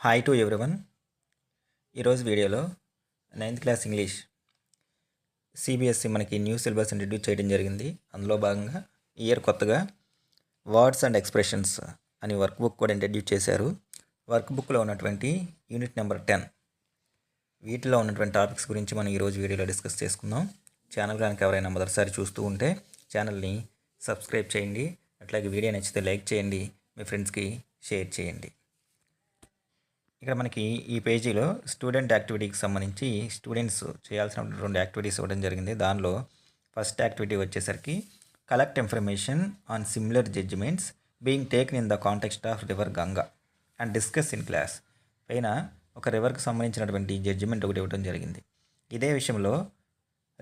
Hi to everyone. ఈరోజు వీడియోలో 9th class English CBSE మనకి న్యూ సిలబస్ ఇంట్రడ్యూస్ చేయడం జరిగింది. అందులో భాగంగా ఇయర్ కొత్తగా వర్డ్స్ అండ్ ఎక్స్ప్రెషన్స్ అని వర్క్ బుక్ కూడా ఇంట్రడ్యూస్ చేశారు. వర్క్ బుక్లో ఉన్నటువంటి యూనిట్ నెంబర్ 10 వీటిలో ఉన్నటువంటి టాపిక్స్ గురించి మనం ఈరోజు వీడియోలో డిస్కస్ చేసుకుందాం. ఛానల్ కనుక ఎవరైనా మొదటిసారి చూస్తూ ఉంటే ఛానల్ని సబ్స్క్రైబ్ చేయండి. అట్లాగే వీడియో నచ్చితే లైక్ చేయండి, మీ ఫ్రెండ్స్కి షేర్ చేయండి. ఇక్కడ మనకి ఈ పేజీలో స్టూడెంట్ యాక్టివిటీకి సంబంధించి స్టూడెంట్స్ చేయాల్సిన 2 యాక్టివిటీస్ ఇవ్వడం జరిగింది. దానిలో ఫస్ట్ యాక్టివిటీ వచ్చేసరికి collect information on similar judgements being taken in the context of river Ganga and discuss in class. పైన ఒక రివర్కి సంబంధించినటువంటి జడ్జిమెంట్ ఒకటి ఇవ్వడం జరిగింది. ఇదే విషయంలో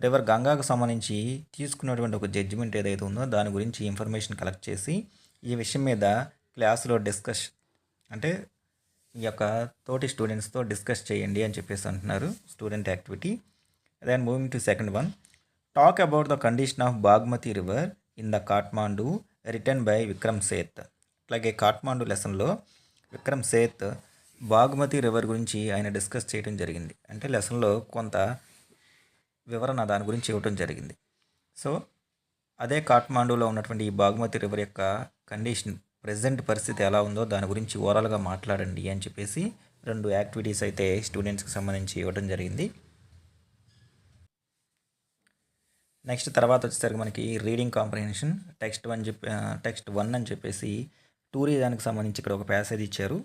రివర్ గంగాకు సంబంధించి తీసుకున్నటువంటి ఒక జడ్జిమెంట్ ఏదైతే ఉందో దాని గురించి ఇన్ఫర్మేషన్ కలెక్ట్ చేసి ఈ విషయం మీద క్లాస్లో డిస్కస్ అంటే ఈ యొక్క తోటి స్టూడెంట్స్తో డిస్కస్ చేయండి అని చెప్పేసి అంటున్నారు. Student activity. Then moving to second one, talk about the condition of Bagmati river in the Kathmandu written by Vikram Seth. అలాగే కాట్మాండు లెసన్లో విక్రమ్ సేత్ బాగ్మతి రివర్ గురించి ఆయన డిస్కస్ చేయడం జరిగింది. అంటే లెసన్లో కొంత వివరణ దాని గురించి ఇవ్వడం జరిగింది. సో అదే కాట్మాండులో ఉన్నటువంటి ఈ బాగ్మతి రివర్ యొక్క కండిషన్ ప్రజెంట్ పరిస్థితి ఎలా ఉందో దాని గురించి ఓవరాల్గా మాట్లాడండి అని చెప్పేసి 2 యాక్టివిటీస్ అయితే స్టూడెంట్స్కి సంబంధించి ఇవ్వడం జరిగింది. నెక్స్ట్ తర్వాత వచ్చేసరికి మనకి రీడింగ్ కాంప్రిహెన్షన్ టెక్స్ట్ 1 అని చెప్పేసి టూరిజానికి సంబంధించి ఇక్కడ ఒక ప్యాసేజ్ ఇచ్చారు.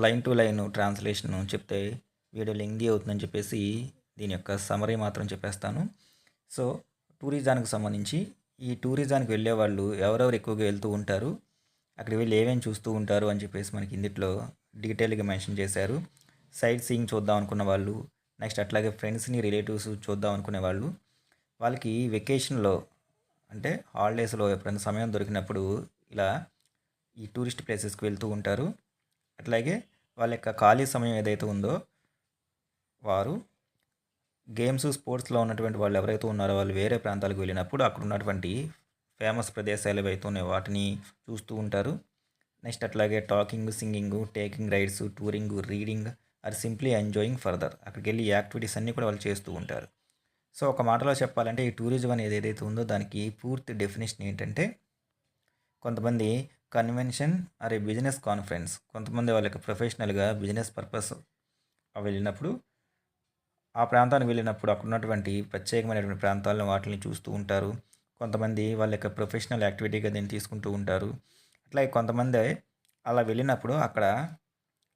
లైన్ టు లైన్ ట్రాన్స్లేషన్ చెప్తే వీడియో లెంగ్దీ అవుతుందని చెప్పేసి దీని యొక్క సమరీ మాత్రం చెప్పేస్తాను. సో టూరిజానికి సంబంధించి ఈ టూరిజానికి వెళ్ళే వాళ్ళు ఎవరెవరు ఎక్కువగా వెళ్తూ ఉంటారు, అక్కడికి వెళ్ళి ఏమేమి చూస్తూ ఉంటారు అని చెప్పేసి మనకి ఇందులో డీటెయిల్గా మెన్షన్ చేశారు. సైట్ సీయింగ్ చూద్దాం అనుకున్న వాళ్ళు, నెక్స్ట్ అట్లాగే ఫ్రెండ్స్ని రిలేటివ్స్ చూద్దాం అనుకునే వాళ్ళు, వాళ్ళకి వెకేషన్లో అంటే హాలిడేస్లో ఎప్పుడైనా సమయం దొరికినప్పుడు ఇలా ఈ టూరిస్ట్ ప్లేసెస్కి వెళ్తూ ఉంటారు. అట్లాగే వాళ్ళ యొక్క ఖాళీ సమయం ఏదైతే ఉందో వారు గేమ్స్ స్పోర్ట్స్లో ఉన్నటువంటి వాళ్ళు ఎవరైతే ఉన్నారో వాళ్ళు వేరే ప్రాంతాలకు వెళ్ళినప్పుడు అక్కడ ఉన్నటువంటి ఫేమస్ ప్రదేశాలు ఏవైతే ఉన్నాయో వాటిని చూస్తూ ఉంటారు. నెక్స్ట్ అట్లాగే talking, singing, taking rides, touring, reading are simply enjoying further. అక్కడికి వెళ్ళి యాక్టివిటీస్ అన్నీ కూడా వాళ్ళు చేస్తూ ఉంటారు. సో ఒక మాటలో చెప్పాలంటే ఈ టూరిజం అనేది ఏదైతే ఉందో దానికి పూర్తి డెఫినేషన్ ఏంటంటే కొంతమంది convention or a business conference, కొంతమంది వాళ్ళకి ప్రొఫెషనల్గా బిజినెస్ పర్పస్ వెళ్ళినప్పుడు ఆ ప్రాంతానికి వెళ్ళినప్పుడు అక్కడ ఉన్నటువంటి ప్రత్యేకమైనటువంటి ప్రాంతాలను వాటిని చూస్తూ ఉంటారు. కొంతమంది వాళ్ళ యొక్క ప్రొఫెషనల్ యాక్టివిటీగా దీన్ని తీసుకుంటూ ఉంటారు. అట్లాగే కొంతమంది అలా వెళ్ళినప్పుడు అక్కడ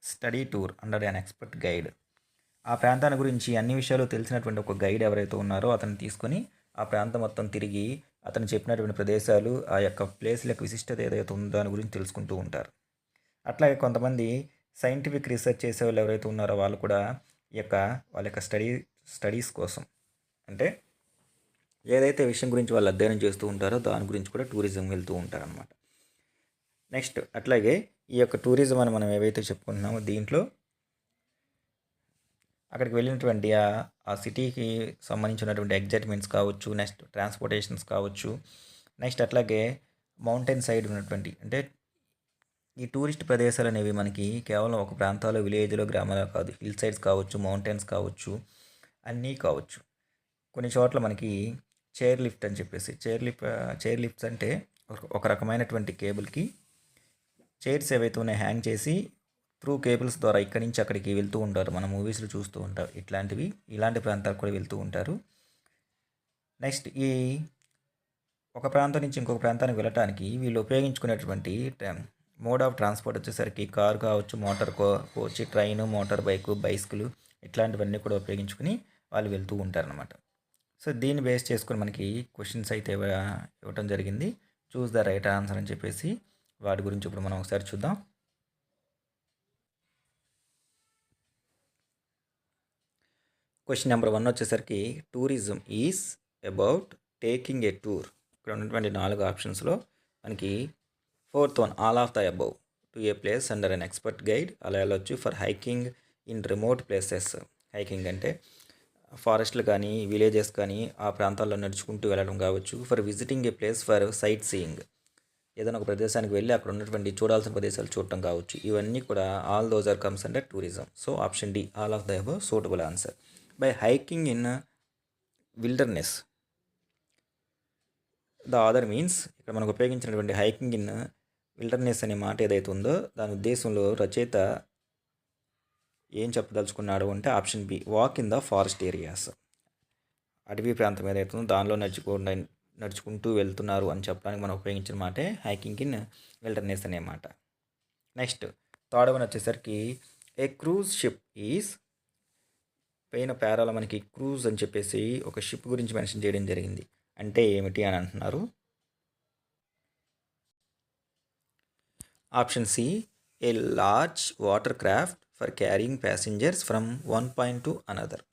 study tour under an expert guide, ఆ ప్రాంతాన్ని గురించి అన్ని విషయాలు తెలిసినటువంటి ఒక గైడ్ ఎవరైతే ఉన్నారో అతను తీసుకొని ఆ ప్రాంతం మొత్తం తిరిగి అతను చెప్పినటువంటి ప్రదేశాలు, ఆ యొక్క ప్లేస్ల యొక్క విశిష్టత ఏదైతే ఉందో దాని గురించి తెలుసుకుంటూ ఉంటారు. అట్లాగే కొంతమంది సైంటిఫిక్ రీసెర్చ్ చేసే వాళ్ళు ఎవరైతే ఉన్నారో వాళ్ళు కూడా వాళ్ళ యొక్క స్టడీస్ కోసం అంటే ఏదైతే విషయం గురించి వాళ్ళు అధ్యయనం చేస్తూ ఉంటారో దాని గురించి కూడా టూరిజం వెళ్తూ ఉంటారనమాట. నెక్స్ట్ అట్లాగే ఈ యొక్క టూరిజం అని మనం ఏవైతే చెప్పుకుంటున్నామో దీంట్లో అక్కడికి వెళ్ళినటువంటి ఆ సిటీకి సంబంధించినటువంటి ఎగ్జైట్మెంట్స్ కావచ్చు, నెక్స్ట్ ట్రాన్స్పోర్టేషన్స్ కావచ్చు, నెక్స్ట్ అట్లాగే మౌంటైన్ సైడ్ ఉన్నటువంటి అంటే ఈ టూరిస్ట్ ప్రదేశాలు అనేవి మనకి కేవలం ఒక ప్రాంతాల్లో, విలేజ్లో, గ్రామాల్లో కాదు, హిల్ సైడ్స్ కావచ్చు, మౌంటైన్స్ కావచ్చు, అన్నీ కావచ్చు. కొన్ని చోట్ల మనకి చైర్ లిఫ్ట్ అని చెప్పేసి చైర్ లిఫ్ట్స్ అంటే ఒక రకమైనటువంటి కేబుల్కి చైర్స్ ఏవైతే ఉన్నాయో హ్యాంగ్ చేసి త్రూ కేబుల్స్ ద్వారా ఇక్కడి నుంచి అక్కడికి వెళ్తూ ఉంటారు. మన మూవీస్లో చూస్తూ ఉంటారు. ఇలాంటి ప్రాంతాలకు కూడా వెళ్తూ ఉంటారు. నెక్స్ట్ ఈ ఒక ప్రాంతం నుంచి ఇంకొక ప్రాంతానికి వెళ్ళటానికి వీళ్ళు ఉపయోగించుకునేటువంటి మోడ్ ఆఫ్ ట్రాన్స్పోర్ట్ వచ్చేసరికి కారు కావచ్చు, motor coach, train, motor bike, bicycle ఇట్లాంటివన్నీ కూడా ఉపయోగించుకుని వాళ్ళు వెళ్తూ ఉంటారనమాట. సో దీన్ని బేస్ చేసుకొని మనకి క్వశ్చన్స్ అయితే ఇవ్వటం జరిగింది. చూస్ ద రైట్ ఆన్సర్ అని చెప్పేసి వాటి గురించి ఇప్పుడు మనం ఒకసారి చూద్దాం. క్వశ్చన్ నెంబర్ 1 వచ్చేసరికి tourism is about taking a tour. ఇక్కడ ఉన్నటువంటి 4 ఆప్షన్స్లో మనకి fourth one all of the above to A place under an expert guide. అలా వెళ్ళొచ్చు. For hiking in remote places, hiking అంటే ఫారెస్ట్లు కానీ విలేజెస్ కానీ ఆ ప్రాంతాల్లో నడుచుకుంటూ వెళ్ళడం కావచ్చు. For visiting A place for sight seeing, ఏదైనా ఒక ప్రదేశానికి వెళ్ళి అక్కడ ఉన్నటువంటి చూడాల్సిన ప్రదేశాలు చూడటం కావచ్చు. ఇవన్నీ కూడా all those are comes under tourism. So option D, all of the above suitable answer. By hiking in wilderness the author means, ఇక్కడ మనకు ఉపయోగించినటువంటి హైకింగ్ ఇన్ విల్డర్నెస్ అనే మాట ఏదైతే ఉందో దాని ఉద్దేశంలో రచయిత ఏం చెప్పదలుచుకున్నాడు అంటే option B, walk in the forest areas. అటవీ ప్రాంతం ఏదైతే ఉందో దానిలో నడుచుకుంటూ వెళ్తున్నారు అని చెప్పడానికి మనం ఉపయోగించిన మాటే హైకింగ్ ఇన్ విల్డర్నెస్ అనే మాట. నెక్స్ట్ థర్డ్ వన్ వచ్చేసరికి ఏ క్రూజ్ షిప్ ఈజ్, పైన పేరాలో మనకి క్రూజ్ అని చెప్పేసి ఒక షిప్ గురించి మెన్షన్ చేయడం జరిగింది. అంటే ఏమిటి అని అంటున్నారు. Option C, a large water craft for carrying passengers from one point to another.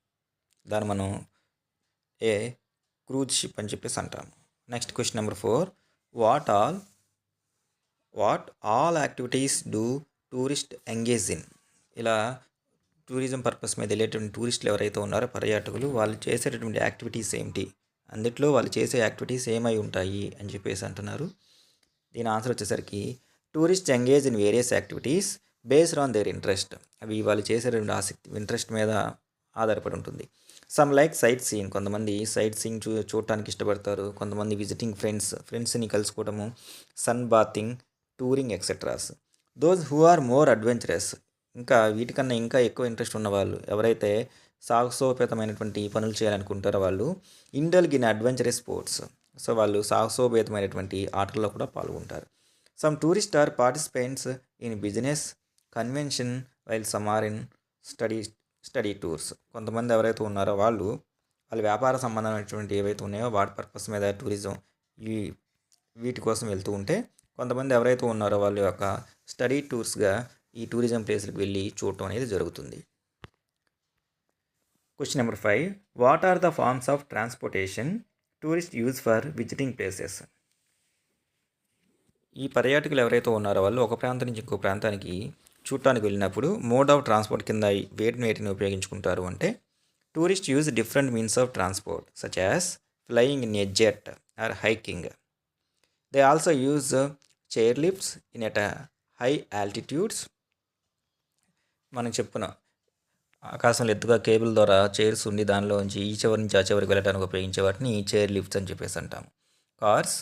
దాన్ని మనం ఏ క్రూజ్ షిప్ అని చెప్పేసి అంటాము. Next question number 4, what all activities do tourist engage in. ఇలా టూరిజం పర్పస్ మీద వెళ్ళేటువంటి టూరిస్టులు ఎవరైతే ఉన్నారో పర్యాటకులు, వాళ్ళు చేసేటటువంటి యాక్టివిటీస్ ఏమిటి, అందుట్లో వాళ్ళు చేసే యాక్టివిటీస్ ఏమై ఉంటాయి అని చెప్పేసి అంటున్నారు. దీని ఆన్సర్ వచ్చేసరికి tourist engage in various activities based on their interest. అవి వాళ్ళు చేసేటువంటి ఆసక్తి, ఇంట్రెస్ట్ మీద ఆధారపడి ఉంటుంది. సమ్ లైక్ సైట్ సీయింగ్, కొంతమంది సైట్ సీయింగ్ చూడటానికి ఇష్టపడతారు. కొంతమంది విజిటింగ్ ఫ్రెండ్స్ని కలుసుకోవడము, sunbathing, touring etceteras. Those who are more adventurous, ఇంకా వీటికన్నా ఇంకా ఎక్కువ ఇంట్రెస్ట్ ఉన్నవాళ్ళు ఎవరైతే సాహసోపేతమైనటువంటి పనులు చేయాలనుకుంటారో వాళ్ళు indulge in adventurous sports. So వాళ్ళు సాహసోపేతమైనటువంటి ఆటల్లో కూడా పాల్గొంటారు. Some tourist are participants in business convention while some are in study tours. కొంతమంది ఎవరైతే ఉన్నారో వాళ్ళు వ్యాపార సంబంధమైనటువంటి ఏవైతే ఉన్నాయో వాటి పర్పస్ మీద టూరిజం వీటి కోసం వెళ్తూ ఉంటే, కొంతమంది ఎవరైతే ఉన్నారో వాళ్ళ యొక్క స్టడీ టూర్స్గా ఈ టూరిజం ప్లేస్లకు వెళ్ళి చూడటం అనేది జరుగుతుంది. Question number 5, what are the forms of transportation tourist use for visiting places. ఈ పర్యాటకులు ఎవరైతే ఉన్నారో వాళ్ళు ఒక ప్రాంతం నుంచి ఇంకో ప్రాంతానికి చూడటానికి వెళ్ళినప్పుడు మోడ్ ఆఫ్ ట్రాన్స్పోర్ట్ కింద వేటిని ఉపయోగించుకుంటారు అంటే, tourist use different means of transport such as flying in a jet or hiking. They also use chair lifts in at high altitudes. మనం చెప్పుకున్నాం ఆకాశంలో ఎత్తుగా కేబుల్ ద్వారా చైర్స్ ఉండి దానిలోంచి ఈ చివరి నుంచి ఆ చివరికి వెళ్ళడానికి ఉపయోగించే వాటిని చైర్ లిఫ్ట్స్ అని చెప్పేసి అంటాము. Cars,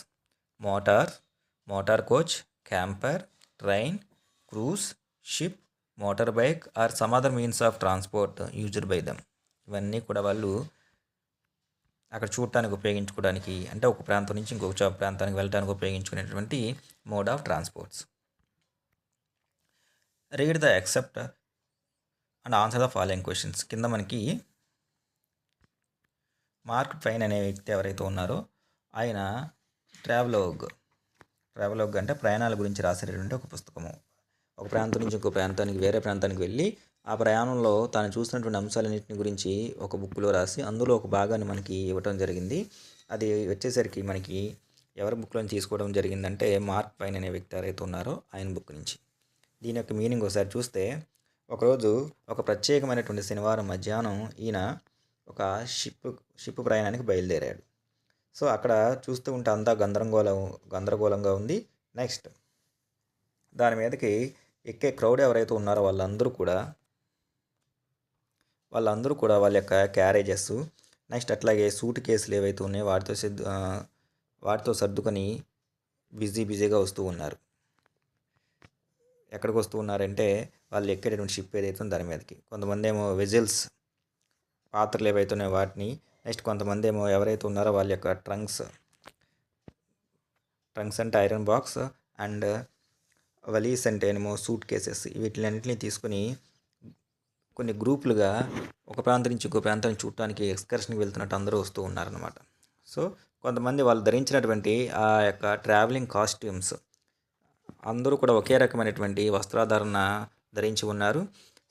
motor coach, camper, train, cruise ship, motor bike or some other means of transport used by them. ఇవన్నీ కూడా వాళ్ళు అక్కడ చూడటానికి ఉపయోగించుకోవడానికి, అంటే ఒక ప్రాంతం నుంచి ఇంకొక ప్రాంతానికి వెళ్ళడానికి ఉపయోగించుకునేటువంటి mode of transports. Read the extract and answer the following questions. కింద మనకి మార్క్ ట్వైన్ అనే వ్యక్తి ఎవరైతే ఉన్నారో ఆయన ట్రావెలోగ్ అంటే ప్రయాణాల గురించి రాసేటటువంటి ఒక పుస్తకము. ఒక ప్రాంతం నుంచి ఇంకో ప్రాంతానికి, వేరే ప్రాంతానికి వెళ్ళి ఆ ప్రయాణంలో తాను చూసినటువంటి అంశాలన్నింటిని గురించి ఒక బుక్లో రాసి అందులో ఒక భాగాన్ని మనకి ఇవ్వటం జరిగింది. అది వచ్చేసరికి మనకి ఎవరి బుక్లో తీసుకోవడం జరిగిందంటే మార్క్ ట్వైన్ అనే వ్యక్తి ఎవరైతే ఉన్నారో ఆయన బుక్ నుంచి. దీని యొక్క మీనింగ్ ఒకసారి చూస్తే, ఒకరోజు ఒక ప్రత్యేకమైనటువంటి శనివారం మధ్యాహ్నం ఈయన ఒక షిప్ ప్రయాణానికి బయలుదేరాడు. సో అక్కడ చూస్తూ ఉంటే అంతా గందరగోళంగా ఉంది. నెక్స్ట్ దాని మీదకి ఎక్కే క్రౌడ్ ఎవరైతే ఉన్నారో వాళ్ళందరూ కూడా వాళ్ళ యొక్క క్యారేజెస్, నెక్స్ట్ అట్లాగే సూట్ కేసులు ఏవైతే ఉన్నాయో వాటితో సర్దుకొని బిజీగా వస్తూ ఉన్నారు. ఎక్కడికి వస్తూ ఉన్నారంటే వాళ్ళు ఎక్కేటటువంటి షిప్ ఏదైతే ఉందో దాని మీదకి. కొంతమంది ఏమో వెజల్స్, పాత్రలు ఏవైతే ఉన్నాయో వాటిని, నెక్స్ట్ కొంతమంది ఏమో ఎవరైతే ఉన్నారో వాళ్ళ యొక్క ట్రంక్స్ అంటే ఐరన్ బాక్స్, అండ్ వలీస్ అంటే ఏమో సూట్ కేసెస్, వీటిలన్నింటినీ తీసుకుని కొన్ని గ్రూపులుగా ఒక ప్రాంతం నుంచి ఇంకో ప్రాంతానికి చూడటానికి ఎక్స్కర్షన్కి వెళ్తున్నట్టు అందరూ వస్తూ ఉన్నారనమాట. సో కొంతమంది వాళ్ళు ధరించినటువంటి ఆ యొక్క ట్రావెలింగ్ కాస్ట్యూమ్స్ అందరూ కూడా ఒకే రకమైనటువంటి వస్త్రాధారణ ధరించి ఉన్నారు.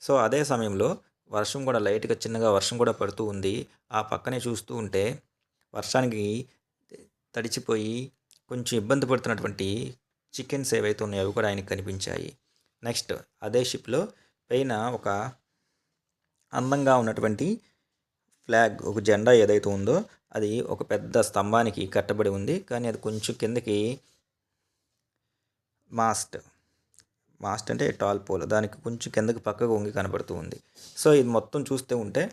సో అదే సమయంలో వర్షం కూడా లైట్గా చిన్నగా వర్షం కూడా పడుతూ ఉంది. ఆ పక్కనే చూస్తూ ఉంటే వర్షానికి తడిచిపోయి కొంచెం ఇబ్బంది పడుతున్నటువంటి చికెన్స్ ఏవైతే ఉన్నాయో అవి కూడా ఆయనకు కనిపించాయి. నెక్స్ట్ అదే షిప్లో పైన ఒక అందంగా ఉన్నటువంటి ఫ్లాగ్, ఒక జెండా ఏదైతే ఉందో అది ఒక పెద్ద స్తంభానికి కట్టబడి ఉంది. కానీ అది కొంచెం కిందకి మాస్ట్. మాస్ట్ అంటే టాల్ పోల్. దానికి కొంచెం కిందకి పక్కకు వంగి కనబడుతూ ఉంది. సో ఇది మొత్తం చూస్తూ ఉంటే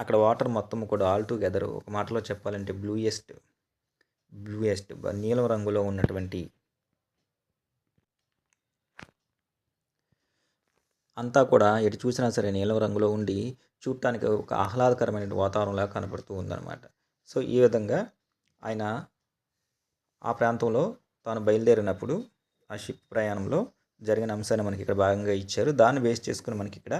అక్కడ వాటర్ మొత్తం కూడా ఆల్ టుగెదర్ ఒక మాటలో చెప్పాలంటే బ్లూయెస్ట్ నీలం రంగులో ఉన్నటువంటి అంతా కూడా ఎటు చూసినా సరే నీలం రంగులో ఉండి చూడటానికి ఒక ఆహ్లాదకరమైన వాతావరణంలా కనబడుతూ ఉందన్నమాట. సో ఈ విధంగా ఆయన ఆ ప్రాంతంలో తాను బయలుదేరినప్పుడు ఆ షిప్ ప్రయాణంలో జరిగిన అంశాన్ని మనకి ఇక్కడ భాగంగా ఇచ్చారు. దాన్ని బేస్ చేసుకుని మనకి ఇక్కడ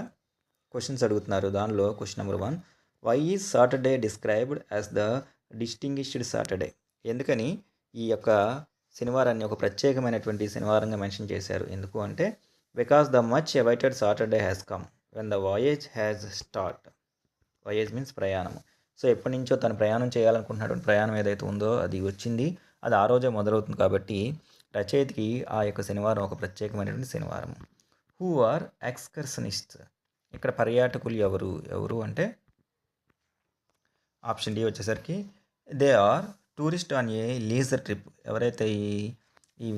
క్వశ్చన్స్ అడుగుతున్నారు. దానిలో question number 1, why is Saturday described as the distinguished Saturday? ఎందుకని ఈ యొక్క శనివారాన్ని ఒక ప్రత్యేకమైనటువంటి శనివారంగా మెన్షన్ చేశారు? ఎందుకు అంటే because the much awaited Saturday has come when the voyage has start. Voyage means ప్రయాణం. సో ఎప్పటి నుంచో తను ప్రయాణం చేయాలనుకుంటున్నటువంటి ప్రయాణం ఏదైతే ఉందో అది వచ్చింది. అది ఆ రోజే మొదలవుతుంది కాబట్టి రచయితకి ఆ యొక్క శనివారం ఒక ప్రత్యేకమైనటువంటి శనివారం. Who are excursionists? ఇక్కడ పర్యాటకులు ఎవరు అంటే ఆప్షన్ డి వచ్చేసరికి they are tourist on a leisure trip. ఎవరైతే ఈ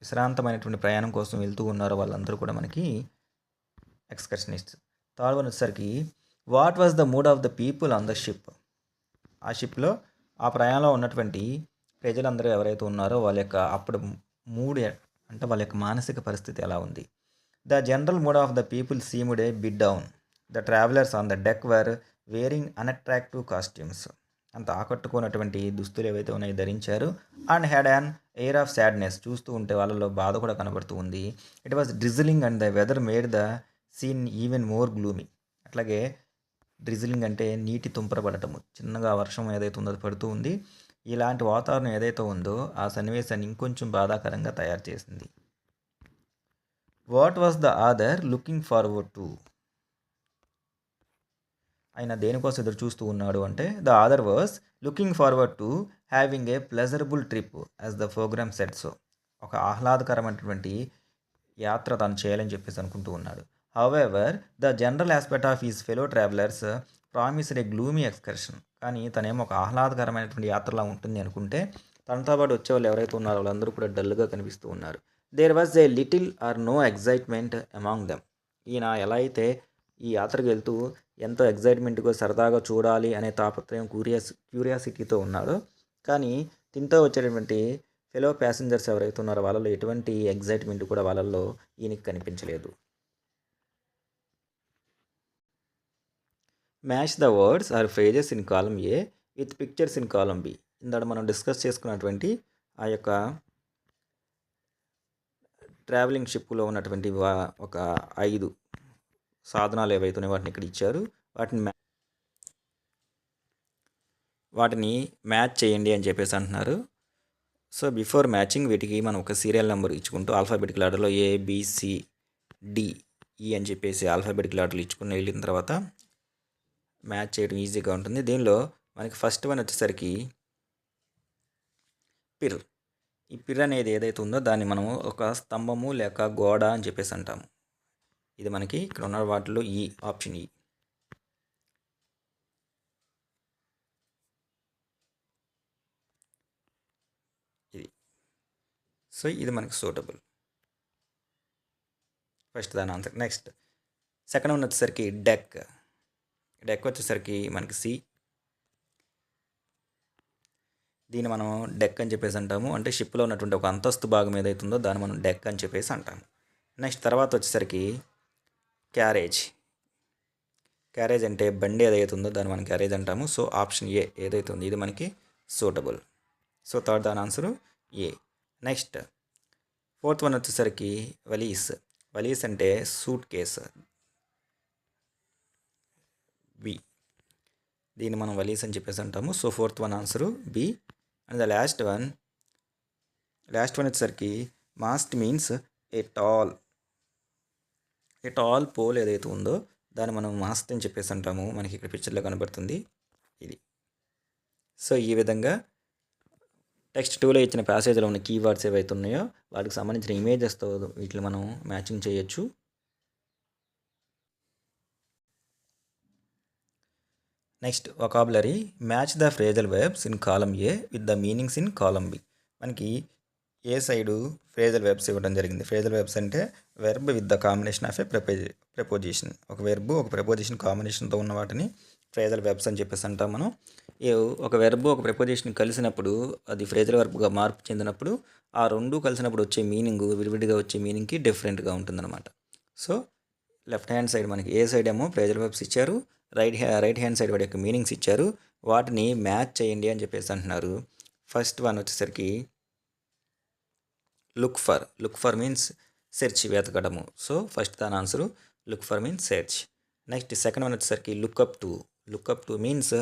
విశ్రాంతమైనటువంటి ప్రయాణం కోసం వెళ్తూ ఉన్నారో వాళ్ళందరూ కూడా మనకి ఎక్స్కర్షనిస్ట్స్. థర్డ్ వన్ వచ్చేసరికి what was the mood of the people on the ship? ఆ షిప్లో ఆ ప్రయాణంలో ఉన్నటువంటి ప్రజలందరూ ఎవరైతే ఉన్నారో వాళ్ళ యొక్క అప్పుడు మూడ్ అంటే వాళ్ళ యొక్క మానసిక పరిస్థితి ఎలా ఉంది? The general mood of the people seemed a bit down. The travellers on the deck were wearing unattractive costumes. అంత ఆకట్టుకున్నటువంటి దుస్తులు ఏవైతే ఉన్నాయో ధరించారు. And had an air of sadness. చూస్తూ ఉంటే వాళ్ళలో బాధ కూడా కనబడుతూ ఉంది. It was drizzling and the weather made the scene even more gloomy. అట్లాగే డ్రిజిలింగ్ అంటే నీటి తుంపరపడటము, చిన్నగా వర్షం ఏదైతే ఉందో అది పడుతూ ఉంది. ఇలాంటి వాతావరణం ఏదైతే ఉందో ఆ సన్నివేశాన్ని ఇంకొంచెం బాధాకరంగా తయారు చేసింది. What was the author looking forward to? ఆయన దేనికోసం ఎదురు చూస్తూ ఉన్నాడు అంటే the author was looking forward to having a pleasurable trip as the programme set. So ఒక ఆహ్లాదకరమైనటువంటి యాత్ర తను చేయాలని చెప్పేసి అనుకుంటూ ఉన్నాడు. However the general aspect of his fellow travellers promised a gloomy excursion. కానీ తనేమో ఒక ఆహ్లాదకరమైనటువంటి యాత్రలా ఉంటుంది అనుకుంటే తనతో పాటు వచ్చే వాళ్ళు ఎవరైతే ఉన్నారో వాళ్ళందరూ కూడా డల్గా కనిపిస్తూ ఉన్నారు. There was a little or no excitement among them. ఈయన ఎలా అయితే ఈ యాత్రకు వెళ్తూ ఎంతో ఎగ్జైట్మెంట్గా సరదాగా చూడాలి అనే తాపత్రయం క్యూరియాసిటీతో ఉన్నాడో, కానీ తింటూ వచ్చేటటువంటి ఫెలో ప్యాసింజర్స్ ఎవరైతే ఉన్నారో వాళ్ళలో ఎటువంటి ఎగ్జైట్మెంట్ కూడా వాళ్ళల్లో ఈయనకి కనిపించలేదు. Match the words or phrases in column A with pictures in column B. ఇందాక మనం డిస్కస్ చేసుకున్నటువంటి ఆ యొక్క ట్రావెలింగ్ షిప్లో ఉన్నటువంటి ఒక 5 సాధనాలు ఏవైతే ఉన్నాయో వాటిని ఇక్కడ ఇచ్చారు. వాటిని మ్యాచ్ చేయండి అని చెప్పేసి అంటున్నారు. సో బిఫోర్ మ్యాచింగ్ వీటికి మనం ఒక సీరియల్ నెంబర్ ఇచ్చుకుంటూ ఆల్ఫాబెటికల్ ఆర్డర్లో ABCDE అని చెప్పేసి ఆల్ఫాబెటికల్ ఆర్డర్లు ఇచ్చుకుని వెళ్ళిన తర్వాత మ్యాచ్ చేయడం ఈజీగా ఉంటుంది. దీనిలో మనకి ఫస్ట్ వన్ వచ్చేసరికి పిర్. ఈ పిర్ అనేది ఏదైతే ఉందో దాన్ని మనం ఒక స్తంభము లేక గోడ అని చెప్పేసి అంటాము. ఇది మనకి ఇక్కడ ఉన్న వాటిలో ఆప్షన్ ఈ. ఇది సో ఇది మనకి సూటబుల్. ఫస్ట్ దాని ఆన్సర్. నెక్స్ట్ సెకండ్ వన్ వచ్చేసరికి డెక్ వచ్చేసరికి మనకి సి. దీన్ని మనం డెక్ అని చెప్పేసి అంటాము. అంటే షిప్లో ఉన్నటువంటి ఒక అంతస్తు భాగం ఏదైతే ఉందో దాన్ని మనం డెక్ అని చెప్పేసి అంటాము. నెక్స్ట్ తర్వాత వచ్చేసరికి క్యారేజ్ అంటే బండి ఏదైతే ఉందో దాన్ని మనం క్యారేజ్ అంటాము. సో ఆప్షన్ ఏ ఏదైతే ఉందో ఇది మనకి సూటబుల్. సో థర్డ్ దాని ఆన్సరు ఏ. నెక్స్ట్ ఫోర్త్ వన్ వచ్చేసరికి వలీస్ అంటే సూట్ కేస్, బి. దీన్ని మనం వలీస్ అని చెప్పేసి అంటాము. So fourth one answer B. And the last one వచ్చేసరికి mast means a tall pole ఏదైతే ఉందో దాన్ని మనం మాస్ట్ అని చెప్పేసి అంటాము. మనకి ఇక్కడ పిక్చర్లో కనబడుతుంది ఇది. సో ఈ విధంగా టెక్స్ట్ 2లో ఇచ్చిన ప్యాసేజ్లో ఉన్న కీవర్డ్స్ ఏవైతే ఉన్నాయో వాటికి సంబంధించిన ఇమేజెస్తో వీటిని మనం మ్యాచింగ్ చేయొచ్చు. Next vocabulary. Match the phrasal verbs in column A with the meanings in column B. మనకి ఏ సైడు ఫ్రేజల్ వెర్బ్స్ ఇవ్వడం జరిగింది. ఫ్రేజల్ వెర్బ్స్ అంటే verb with the combination of a preposition. ఒక వెర్బ్ ఒక ప్రపోజిషన్ కాంబినేషన్తో ఉన్న వాటిని ఫ్రేజల్ వెర్బ్స్ అని చెప్పేసి అంటాం మనం. ఒక వెర్బ్ ఒక ప్రపోజిషన్ కలిసినప్పుడు అది ఫ్రేజల్ వెర్బ్గా మార్పు చెందినప్పుడు ఆ రెండు కలిసినప్పుడు వచ్చే మీనింగ్ విడివిడిగా వచ్చే మీనింగ్కి డిఫరెంట్గా ఉంటుందన్నమాట. సో లెఫ్ట్ హ్యాండ్ సైడ్ మనకి ఏ సైడ్ ఏమో ఫ్రేజల్ వెర్బ్స్ ఇచ్చారు, రైట్ హ్యాండ్ సైడ్ వాటి యొక్క మీనింగ్స్ ఇచ్చారు. వాటిని మ్యాచ్ చేయండి అని చెప్పేసి అంటున్నారు. ఫస్ట్ వన్ వచ్చేసరికి లుక్ ఫర్ మీన్స్ సెర్చ్, వెతకడము. సో ఫస్ట్ దాని answer look for means search. Next second one వచ్చేసరికి look up to means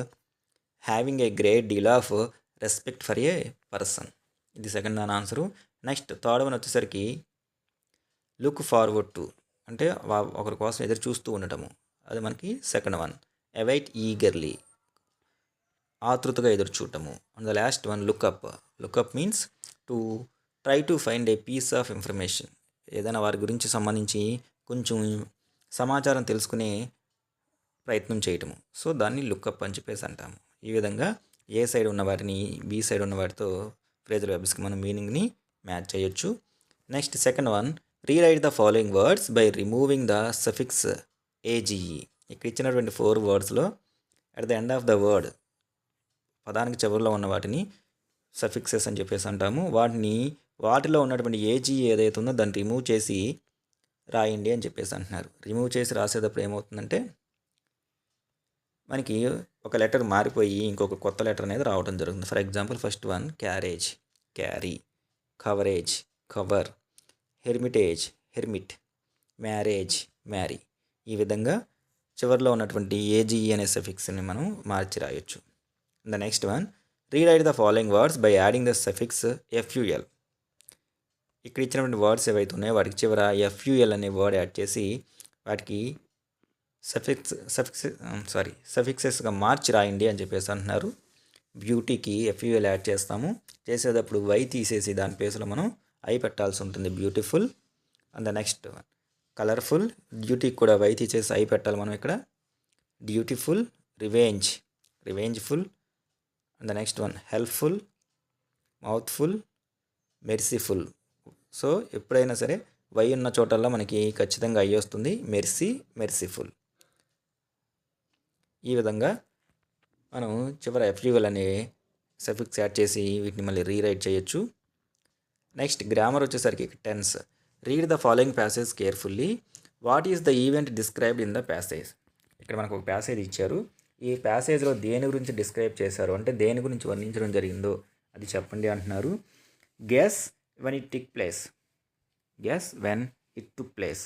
having a great deal of respect for a person. ఇది సెకండ్ దాని ఆన్సరు. నెక్స్ట్ థర్డ్ వన్ వచ్చేసరికి look forward to అంటే ఒకరి కోసం ఎదురు చూస్తూ ఉండటము, అది మనకి సెకండ్ వన్. అవైట్ ఈగర్లీ ఆతృతగా ఎదురు చూడటము. And the last one look up means to try to find a piece of information. ఏదైనా వారి గురించి సంబంధించి కొంచెం సమాచారం తెలుసుకునే ప్రయత్నం చేయటము. సో దాన్ని లుక్అప్ అని చెప్పేసి అంటాము. ఈ విధంగా ఏ సైడ్ ఉన్న వాటిని బి సైడ్ ఉన్న వాటితో ఫ్రేజల్ వెర్బ్స్కి మనం మీనింగ్ని మ్యాచ్ చేయొచ్చు. Next second one, rewrite the following words by removing the suffix A G E. ఇక్కడ ఇచ్చినటువంటి 4 వర్డ్స్లో at the end of the word పదానికి చివరిలో ఉన్న వాటిని సఫిక్సెస్ అని చెప్పేసి అంటాము. వాటిలో ఉన్నటువంటి ఏజీఈ ఏదైతే ఉందో దాన్ని రిమూవ్ చేసి రాయండి అని చెప్పేసి అంటున్నారు. రిమూవ్ చేసి రాసేటప్పుడు ఏమవుతుందంటే మనకి ఒక లెటర్ మారిపోయి ఇంకొక కొత్త లెటర్ అనేది రావడం జరుగుతుంది. For example first one carriage, carry, coverage, cover, Hermitage, hermit, marriage, marry. ఈ విధంగా చివరిలో ఉన్నటువంటి ఏజీఈ అనే సఫిక్స్ని మనం మార్చి రాయొచ్చు. The next one, rewrite the following words by adding the suffix F U L. ఇక్కడ ఇచ్చినటువంటి వర్డ్స్ ఏవైతే ఉన్నాయో వాటికి చివర ఎఫ్యూఎల్ అనే వర్డ్ యాడ్ చేసి వాటికి సఫిక్సెస్గా మార్చి రాయండి అని చెప్పేసి అంటున్నారు. బ్యూటీకి ఎఫ్యూఎల్ యాడ్ చేస్తాము. చేసేటప్పుడు వై తీసేసి దాని ప్లేస్లో మనం ఐ పెట్టాల్సి ఉంటుంది, beautiful. And the next one colourful, బ్యూటీకి కూడా వై తీసేసి ఐ పెట్టాలి మనం ఇక్కడ, beautiful. Revengeful. And the next one helpful, mouthful, merciful. So ఎప్పుడైనా సరే వై ఉన్న చోటల్లో మనకి ఖచ్చితంగా ఐ వస్తుంది, మెర్సీఫుల్. ఈ విధంగా మనం చివరి ఎఫ్యూఎల్ అనే సఫిక్స్ యాడ్ చేసి వీటిని మళ్ళీ రీరైట్ చేయొచ్చు. నెక్స్ట్ గ్రామర్ వచ్చేసరికి tense. Read the following passage carefully. What is the event described in the passage. ఇక్కడ మనకు ఒక ప్యాసేజ్ ఇచ్చారు. ఈ ప్యాసేజ్లో దేని గురించి డిస్క్రైబ్ చేశారు అంటే దేని గురించి వర్ణించడం జరిగిందో అది చెప్పండి అంటున్నారు. Guess when it took place.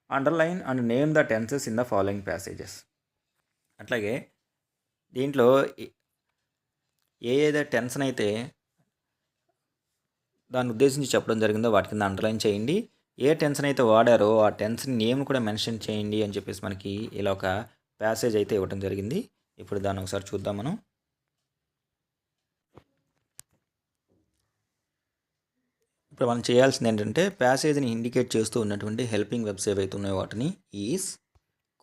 Underline and name the tenses in the following passages. అట్లాగే దీంట్లో ఏదైతే టెన్షన్ అయితే దాన్ని ఉద్దేశించి చెప్పడం జరిగిందో వాటి కింద అండర్లైన్ చేయండి. ఏ టెన్షన్ అయితే వాడారో ఆ టెన్షన్ నేమ్ కూడా మెన్షన్ చేయండి అని చెప్పేసి మనకి ఇలా ఒక ప్యాసేజ్ అయితే ఇవ్వడం జరిగింది. ఇప్పుడు దాన్ని ఒకసారి చూద్దాం మనం. ఇప్పుడు మనం చేయాల్సింది ఏంటంటే ప్యాసేజ్ని ఇండికేట్ చేస్తూ ఉన్నటువంటి హెల్పింగ్ వెబ్స్ ఏవైతే ఉన్నాయో వాటిని is,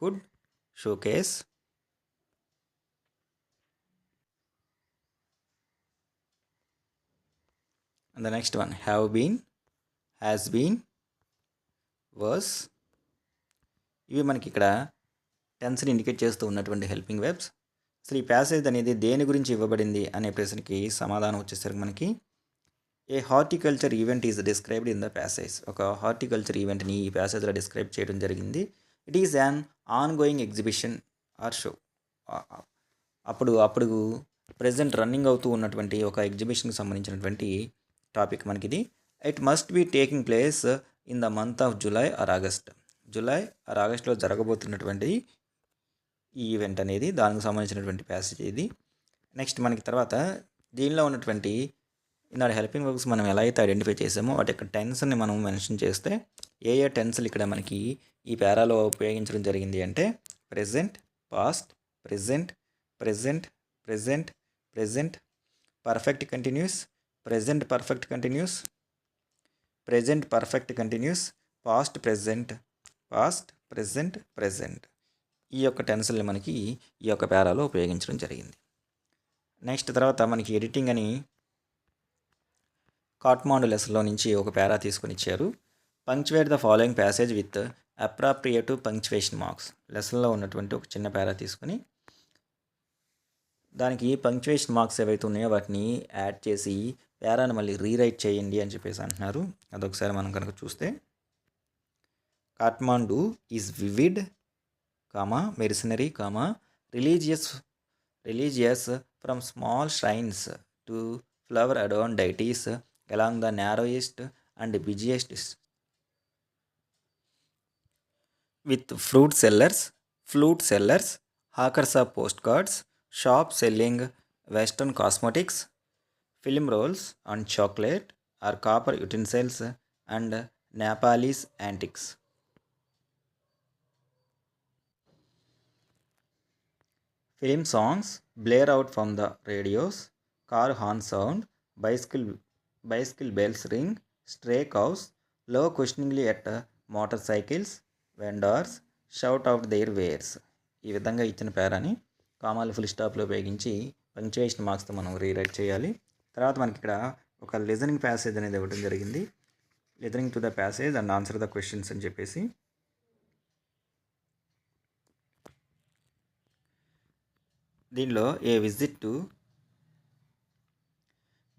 could, showcase, and the next one have been, has been, was. ఇవి మనకి ఇక్కడ టెన్స్ని ఇండికేట్ చేస్తూ ఉన్నటువంటి హెల్పింగ్ వెబ్స్. అసలు ఈ ప్యాసేజ్ అనేది దేని గురించి ఇవ్వబడింది అనే ప్రశ్నకి సమాధానం వచ్చేసరికి మనకి a horticulture event is described in the passage. ఒక హార్టికల్చర్ ఈవెంట్ని ఈ ప్యాసేజ్లో డిస్క్రైబ్ చేయడం జరిగింది. It is an ongoing exhibition or show. అప్పుడు ప్రజెంట్ రన్నింగ్ అవుతూ ఉన్నటువంటి ఒక ఎగ్జిబిషన్కి సంబంధించినటువంటి టాపిక్ మనకిది. It must be taking place in the month of July or ఆగస్ట్లో జరగబోతున్నటువంటి ఈ ఈవెంట్ అనేది దానికి సంబంధించినటువంటి ప్యాసేజ్ ఇది. నెక్స్ట్ మనకి తర్వాత దీనిలో ఉన్నటువంటి ఈనాడు హెల్పింగ్ వర్బ్స్ మనం ఎలా అయితే ఐడెంటిఫై చేసామో వాటి యొక్క టెన్స్ని మనం మెన్షన్ చేస్తే ఏ టెన్స్లు ఇక్కడ మనకి ఈ పేరాలో ఉపయోగించడం జరిగింది అంటే present, past, present, perfect continuous, present perfect continuous, past present. ఈ యొక్క టెన్స్ని మనకి ఈ యొక్క పేరాలో ఉపయోగించడం జరిగింది. నెక్స్ట్ తర్వాత మనకి ఎడిటింగ్ అని కాట్మాండు లెసన్లో నుంచి ఒక పేరా తీసుకొని ఇచ్చారు. Punctuate the following passage with appropriative punctuation marks. లెసన్లో ఉన్నటువంటి ఒక చిన్న పేరా తీసుకుని దానికి పంక్చువేషన్ మార్క్స్ ఏవైతే ఉన్నాయో వాటిని యాడ్ చేసి పేరాను మళ్ళీ రీరైట్ చేయండి అని చెప్పేసి అంటున్నారు. అదొకసారి మనం కనుక చూస్తే, Kathmandu is vivid, mercenary, religious from small shrines to flower adorned deities along the narrowest and busiest with flute sellers, hawkers of postcards, shops selling western cosmetics, film rolls and chocolate or copper utensils and Nepalese antiques. Film songs blare out from the radios, car horn sound, bicycle bells ring, stray cows low questioningly at motorcycles, vendors shout out their wares. ఈ విధంగా ఇచ్చిన పేరాని కామాలు full స్టాప్లో ఉపయోగించి punctuation మార్క్స్తో మనం rewrite చేయాలి. తర్వాత మనకి ఇక్కడ ఒక లిజనింగ్ ప్యాసేజ్ అనేది ఇవ్వడం జరిగింది. Listening to the passage and answer the questions అని చెప్పేసి. దీనిలో ఏ విజిట్ టు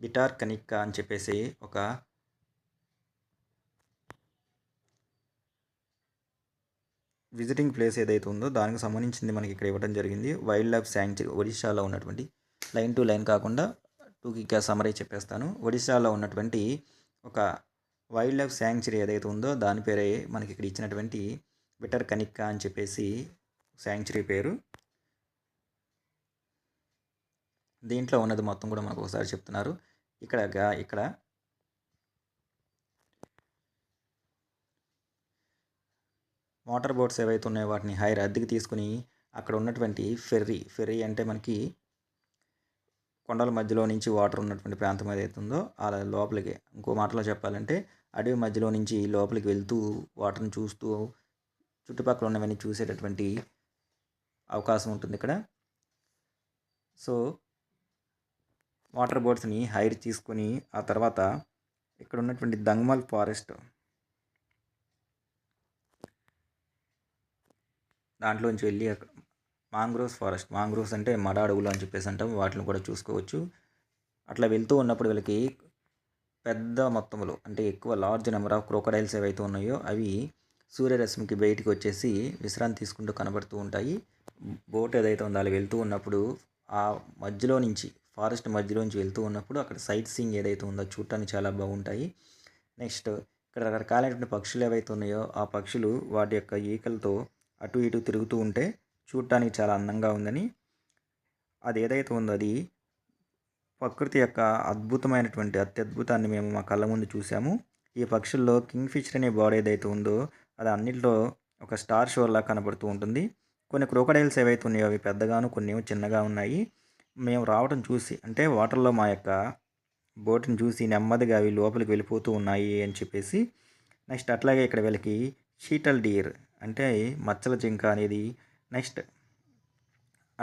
భిటార్కనికా అని చెప్పేసి ఒక విజిటింగ్ ప్లేస్ ఏదైతే ఉందో దానికి సంబంధించింది మనకి ఇక్కడ ఇవ్వడం జరిగింది. వైల్డ్ లైఫ్ శాంక్చురీ, ఒడిశాలో ఉన్నటువంటి, లైన్ టు లైన్ కాకుండా టూకి సమరీ చెప్పేస్తాను. ఒడిశాలో ఉన్నటువంటి ఒక వైల్డ్ లైఫ్ శాంక్చురీ ఏదైతే ఉందో దాని పేరే మనకి ఇక్కడ ఇచ్చినటువంటి భిటార్కనికా అని చెప్పేసి శాంక్చురీ పేరు. దీంట్లో ఉన్నది మొత్తం కూడా మనకు ఒకసారి చెప్తున్నారు. ఇక్కడ మోటార్ బోట్స్ ఏవైతే ఉన్నాయో వాటిని అద్దెకి తీసుకుని అక్కడ ఉన్నటువంటి ఫెర్రీ అంటే మనకి కొండల మధ్యలో నుంచి వాటర్ ఉన్నటువంటి ప్రాంతం ఏదైతే ఉందో అలా లోపలికి, ఇంకో మాటలో చెప్పాలంటే అడవి మధ్యలో నుంచి లోపలికి వెళ్తూ వాటర్ని చూస్తూ చుట్టుపక్కల ఉన్నవన్నీ చూసేటటువంటి అవకాశం ఉంటుంది ఇక్కడ. సో వాటర్ బోట్స్ని హైర్ తీసుకొని ఆ తర్వాత ఇక్కడ ఉన్నటువంటి దంగ్మల్ ఫారెస్ట్ దాంట్లోంచి వెళ్ళి మాంగ్రోవ్స్ అంటే మడ అడవులు అని చెప్పేసి అంటాం, వాటిని కూడా చూసుకోవచ్చు. అట్లా వెళ్తూ ఉన్నప్పుడు వీళ్ళకి పెద్ద మొత్తంలో అంటే ఎక్కువ లార్జ్ నెంబర్ ఆఫ్ క్రోకడైల్స్ ఏవైతే ఉన్నాయో అవి సూర్యరశ్మికి బయటికి వచ్చేసి విశ్రాంతి తీసుకుంటూ కనబడుతూ ఉంటాయి. బోట్ ఏదైతే ఉందో అలా వెళ్తూ ఉన్నప్పుడు ఆ మధ్యలో నుంచి, ఫారెస్ట్ మధ్యలోంచి వెళ్తూ ఉన్నప్పుడు అక్కడ సైట్ సీయింగ్ ఏదైతే ఉందో చూడటానికి చాలా బాగుంటాయి. నెక్స్ట్ ఇక్కడ రకరకాలైనటువంటి పక్షులు ఏవైతే ఉన్నాయో ఆ పక్షులు వాటి యొక్క ఈకలతో అటు ఇటు తిరుగుతూ ఉంటే చూడటానికి చాలా అందంగా ఉందని, అది ఏదైతే ఉందో అది ప్రకృతి యొక్క అత్యద్భుతాన్ని మేము మా కళ్ళ ముందు చూసాము. ఈ పక్షుల్లో కింగ్ఫిషర్ అనే బర్డ్ ఏదైతే ఉందో అది అన్నింటిలో ఒక స్టార్ షోలా కనబడుతూ ఉంటుంది. కొన్ని క్రోకడైల్స్ ఏవైతే ఉన్నాయో అవి పెద్దగాను, కొన్ని చిన్నగా ఉన్నాయి. మేము రావడం చూసి అంటే వాటర్లో మా యొక్క బోట్ని చూసి నెమ్మదిగా అవి లోపలికి వెళ్ళిపోతూ ఉన్నాయి అని చెప్పేసి. నెక్స్ట్ అట్లాగే ఇక్కడ వీళ్ళకి షీటల్ డీర్ అంటే మచ్చల జింక అనేది, నెక్స్ట్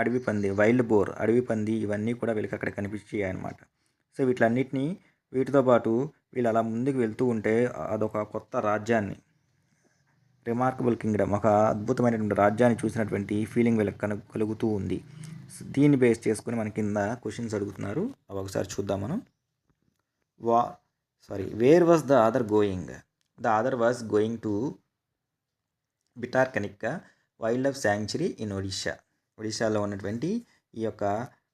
అడవి పంది, వైల్డ్ బోర్ అడవి పంది, ఇవన్నీ కూడా వీళ్ళకి అక్కడ కనిపించాయి అన్నమాట. సో వీటితో పాటు వీళ్ళు అలా ముందుకు వెళ్తూ ఉంటే అదొక కొత్త రాజ్యాన్ని, రిమార్కబుల్ కింగ్డమ్, ఒక అద్భుతమైనటువంటి రాజ్యాన్ని చూసినటువంటి ఫీలింగ్ వీళ్ళకి కలుగుతూ ఉంది. దీన్ని బేస్ చేసుకుని మన కింద క్వశ్చన్స్ అడుగుతున్నారు, అవి ఒకసారి చూద్దాం మనం. Where was the other going? The other was going to Bhitarkanika wildlife sanctuary in ఒడిశాలో ఉన్నటువంటి ఈ యొక్క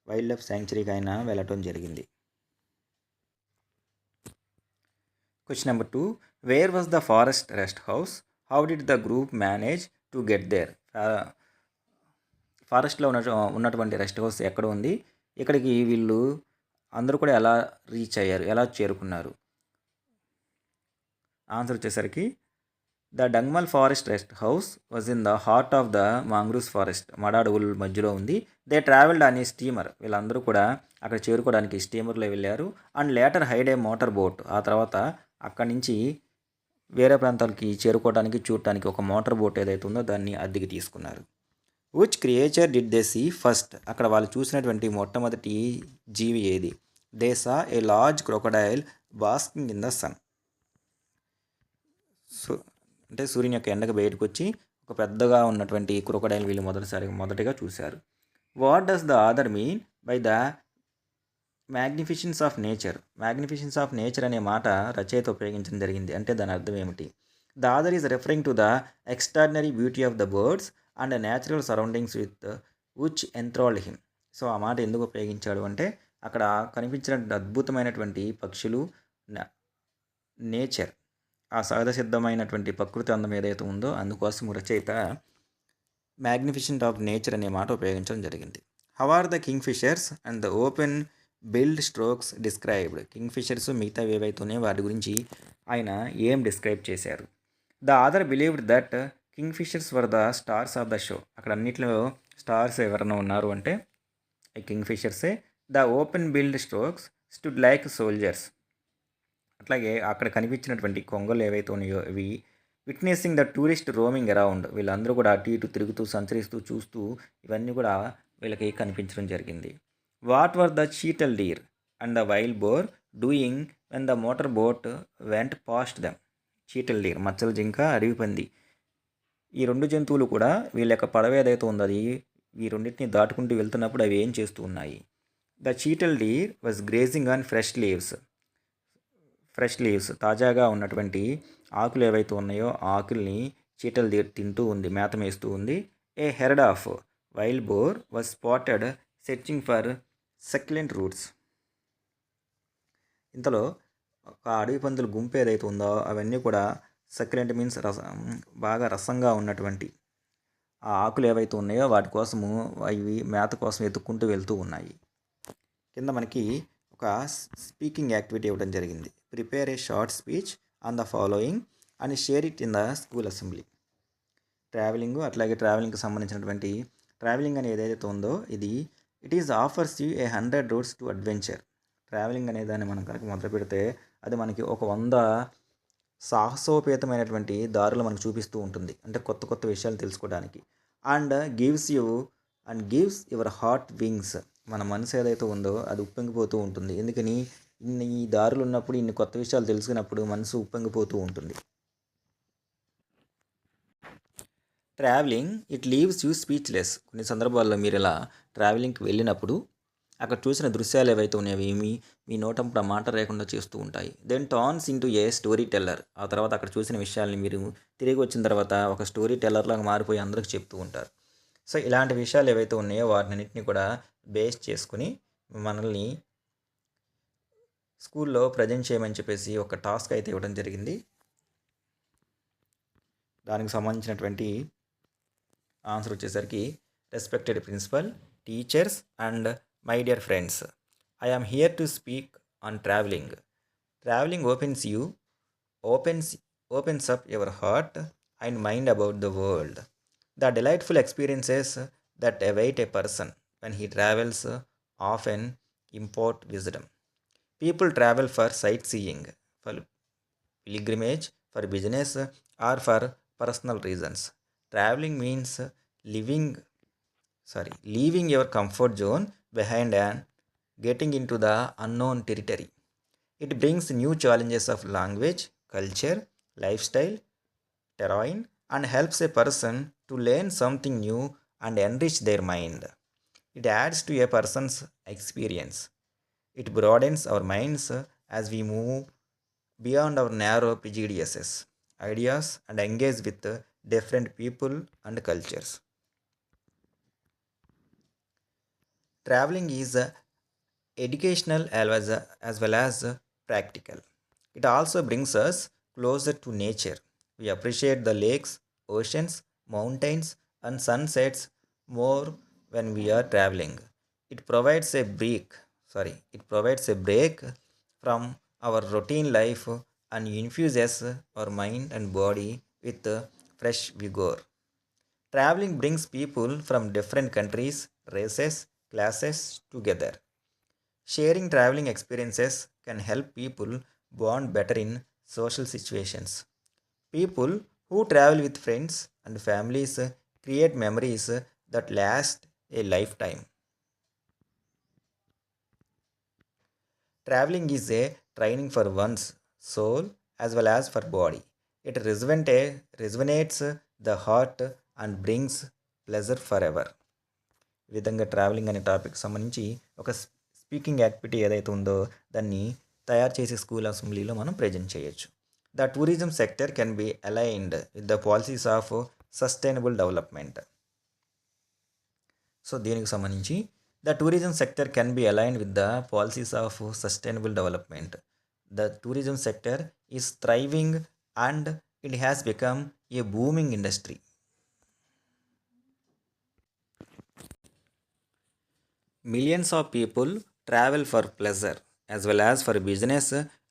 వైల్డ్ లైఫ్ శాంక్చురీకి ఆయన వెళ్ళటం జరిగింది. Question number 2, where was the forest rest house? How did the group manage to get there? ఫారెస్ట్లో ఉన్నటువంటి rest house ఎక్కడ ఉంది? ఇక్కడికి వీళ్ళు అందరూ కూడా ఎలా రీచ్ అయ్యారు, ఎలా చేరుకున్నారు? ఆన్సర్ వచ్చేసరికి the Dangmal forest rest house was in the heart of the mangroves forest, మడ అడవుల మధ్యలో ఉంది. దే ట్రావెల్డ్ అనే స్టీమర్, వీళ్ళందరూ కూడా అక్కడ చేరుకోవడానికి స్టీమర్లో వెళ్ళారు. And later hide A motor boat, ఆ తర్వాత అక్కడి నుంచి వేరే ప్రాంతాలకి చేరుకోవడానికి చూడటానికి ఒక మోటార్ బోట్ ఏదైతే ఉందో దాన్ని అద్దెకి తీసుకున్నారు. Which creature did they see first? అక్కడ వాళ్ళు చూసినటువంటి మొట్టమొదటి జీవి ఏది? They saw a large crocodile basking in the sun. So అంటే సూర్యుని యొక్క ఎండకు బయటకు వచ్చి ఒక పెద్దగా ఉన్నటువంటి క్రొకడైల్ వీళ్ళు మొదటిగా చూశారు. What does the author mean by the magnificence of nature? Magnificence of nature అనే మాట రచయిత ఉపయోగించడం జరిగింది. అంటే దాని అర్థం ఏమిటి? The author is referring to the extraordinary beauty of the birds and natural surroundings with which enthralled him. So ఆ మాట ఎందుకు ఉపయోగించాడు అంటే అక్కడ కనిపించిన అద్భుతమైనటువంటి పక్షులు, నేచర్, ఆ సహజ సిద్ధమైనటువంటి ప్రకృతి అందం ఏదైతే ఉందో అందుకోసం రచయిత మ్యాగ్నిఫిషెంట్ ఆఫ్ నేచర్ అనే మాట ఉపయోగించడం జరిగింది. How are the kingfishers and the open billed storks described? Kingfishers మిగతా ఏవైతున్నాయో వాటి గురించి ఆయన ఏం డిస్క్రైబ్ చేశారు? The author believed that kingfishers were the stars of the show. అక్కడ అన్నింటిలో స్టార్స్ ఎవరైనా ఉన్నారు అంటే ఈ కింగ్ ఫిషర్సే. The open billed storks stood like soldiers. అట్లాగే అక్కడ కనిపించినటువంటి కొంగలు ఏవైతే ఉన్నాయో ఇవి witnessing the tourist roaming around. వీళ్ళందరూ కూడా అటు ఇటు తిరుగుతూ సంచరిస్తూ చూస్తూ ఇవన్నీ కూడా వీళ్ళకి కనిపించడం జరిగింది. What were the chital deer and the wild boar doing when the motor boat went past them? Chital deer మచ్చల జింక, అడవి పంది, ఈ రెండు జంతువులు కూడా వీళ్ళ యొక్క పడవ ఏదైతే ఉందో అది ఈ రెండింటిని దాటుకుంటూ వెళ్తున్నప్పుడు అవి ఏం చేస్తూ ఉన్నాయి? The chital deer was grazing on fresh leaves, తాజాగా ఉన్నటువంటి ఆకులు ఏవైతే ఉన్నాయో ఆ ఆకుల్ని చీటల్ డీర్ తింటూ ఉంది, మేత మేస్తూ ఉంది. A herd of wild boar was spotted searching for succulent roots. ఇంతలో ఒక అడవి పందుల గుంపు ఏదైతే ఉందో అవన్నీ కూడా సక్యులెంట్ మీన్స్ బాగా రసంగా ఉన్నటువంటి ఆ ఆకులు ఏవైతే ఉన్నాయో వాటి కోసము అవి మేత కోసం ఎత్తుక్కుంటూ వెళ్తూ ఉన్నాయి. కింద మనకి ఒక స్పీకింగ్ యాక్టివిటీ ఇవ్వడం జరిగింది. Prepare A short speech on the following and share it in the school assembly. అట్లాగే ట్రావెలింగ్కి సంబంధించినటువంటి ట్రావెలింగ్ అనేది ఏదైతే ఉందో it is offers you 100 roots to adventure. Travelling అనే దాన్ని మనం కనుక మొదలు పెడితే అది మనకి ఒక 100 సాహసోపేతమైనటువంటి దారులు మనకు చూపిస్తూ ఉంటుంది, అంటే కొత్త కొత్త విషయాలు తెలుసుకోవడానికి. And gives your heart wings. మన మనసు ఏదైతే ఉందో అది ఉప్పొంగిపోతూ ఉంటుంది. ఎందుకని? ఇన్ని దారులు ఉన్నప్పుడు, ఇన్ని కొత్త విషయాలు తెలుసుకున్నప్పుడు మనసు ఉప్పొంగిపోతూ ఉంటుంది. Travelling it leaves you speechless. కొన్ని సందర్భాల్లో మీరు ఇలా ట్రావెలింగ్కి వెళ్ళినప్పుడు అక్కడ చూసిన దృశ్యాలు ఏవైతే ఉన్నాయో మీ నోటంపట మాట లేకుండా చేస్తూ ఉంటాయి. దెన్ టర్న్స్ ఇంటూ ఏ స్టోరీ టెల్లర్. ఆ తర్వాత అక్కడ చూసిన విషయాల్ని మీరు తిరిగి వచ్చిన తర్వాత ఒక స్టోరీ టెల్లర్ లాగా మారిపోయి అందరికి చెప్తూ ఉంటారు. సో ఇలాంటి విషయాలు ఏవైతే ఉన్నాయో వాటినన్నింటినీ కూడా బేస్ చేసుకుని మనల్ని స్కూల్లో ప్రజెంట్ చేయమని చెప్పేసి ఒక టాస్క్ అయితే ఇవ్వడం జరిగింది. దానికి సంబంధించినటువంటి ఆన్సర్ వచ్చేసరికి respected principal, teachers and my dear friends, I am here to speak on travelling. Travelling opens up your heart and mind about the world. The delightful experiences that await a person when he travels often impart wisdom. People travel for sightseeing, for pilgrimage, for business, or for personal reasons. Traveling means leaving your comfort zone behind and getting into the unknown territory. It brings new challenges of language, culture, lifestyle, terrain, and helps a person to learn something new and enrich their mind. It adds to a person's experience. It broadens our minds as we move beyond our narrow prejudices, ideas, and engage with different people and cultures. Traveling is educational as well as practical. It also brings us closer to nature. We appreciate the lakes, oceans, mountains, and sunsets more when we are traveling. It provides a break from our routine life and infuses our mind and body with fresh vigor. Traveling brings people from different countries, races, classes together. Sharing traveling experiences can help people bond better in social situations. People who travel with friends and families create memories that last a lifetime. Traveling is a training for one's soul as well as for body. It resonates the heart and brings pleasure forever. ఈ విధంగా travelling అనే topic సంబంధించి ఒక speaking activity ఏదైతే ఉందో దాన్ని తయారు చేసి స్కూల్ అసెంబ్లీలో మనం ప్రజెంట్ చేయొచ్చు. The tourism sector can be aligned with the policies of sustainable development. So దీనికి సంబంధించి the tourism sector can be aligned with the policies of sustainable development. The tourism sector is thriving and it has become a booming industry. Millions of people travel for pleasure as well as for business,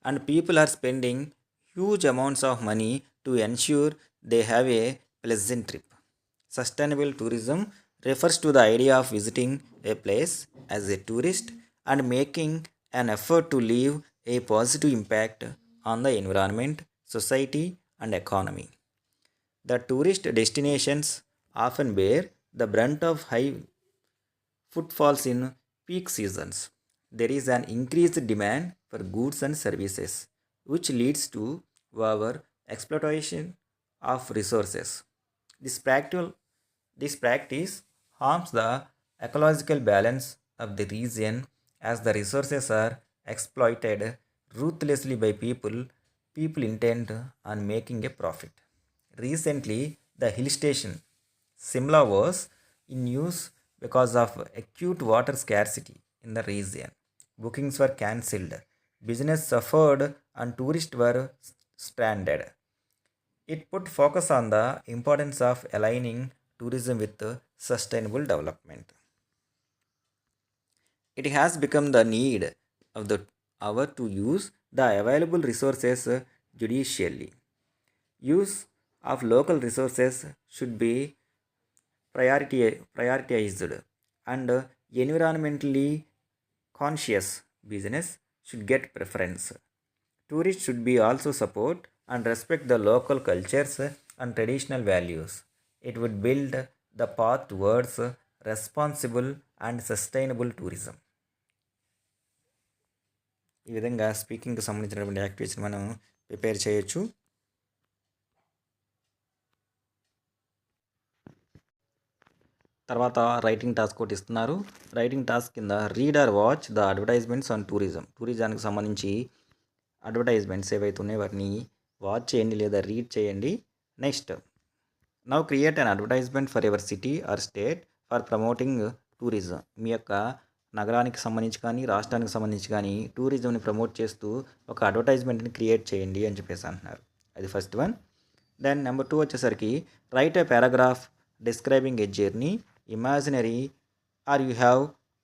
and people are spending huge amounts of money to ensure they have a pleasant trip. Sustainable tourism refers to the idea of visiting a place as a tourist and making an effort to leave a positive impact on the environment, society, and economy. The tourist destinations often bear the brunt of high footfalls in peak seasons. There is an increased demand for goods and services, which leads to over exploitation of resources. This practice harms the ecological balance of the region as the resources are exploited ruthlessly by people intent on making a profit. Recently, the hill station Simla was in news because of acute water scarcity in the region. Bookings were cancelled, business suffered, and tourists were stranded. It put focus on the importance of aligning tourism with sustainable development. It has become the need of the hour to use the available resources judiciously. Use of local resources should be prioritized, and environmentally conscious business should get preference. Tourists should be also support and respect the local cultures and traditional values. It would build the path towards responsible and sustainable tourism. ఈ విధంగా స్పీకింగ్కి సంబంధించినటువంటి యాక్టివిటీస్ని మనం prepare చేయొచ్చు. తర్వాత writing task ఒకటి ఇస్తున్నారు. Writing task కింద read or watch the advertisements on tourism. టూరిజానికి సంబంధించి అడ్వర్టైజ్మెంట్స్ ఏవైతే ఉన్నాయో వాటిని వాచ్ చేయండి లేదా రీడ్ చేయండి. Next, now create an advertisement for your city or state for promoting tourism. మీ యొక్క నగరానికి సంబంధించి కానీ రాష్ట్రానికి సంబంధించి కానీ టూరిజంని ప్రమోట్ చేస్తూ ఒక అడ్వర్టైజ్మెంట్ని క్రియేట్ చేయండి అని చెప్పేసి అంటున్నారు. అది ఫస్ట్ వన్. దెన్ నెంబర్ 2 వచ్చేసరికి write a paragraph describing a journey imaginary are you have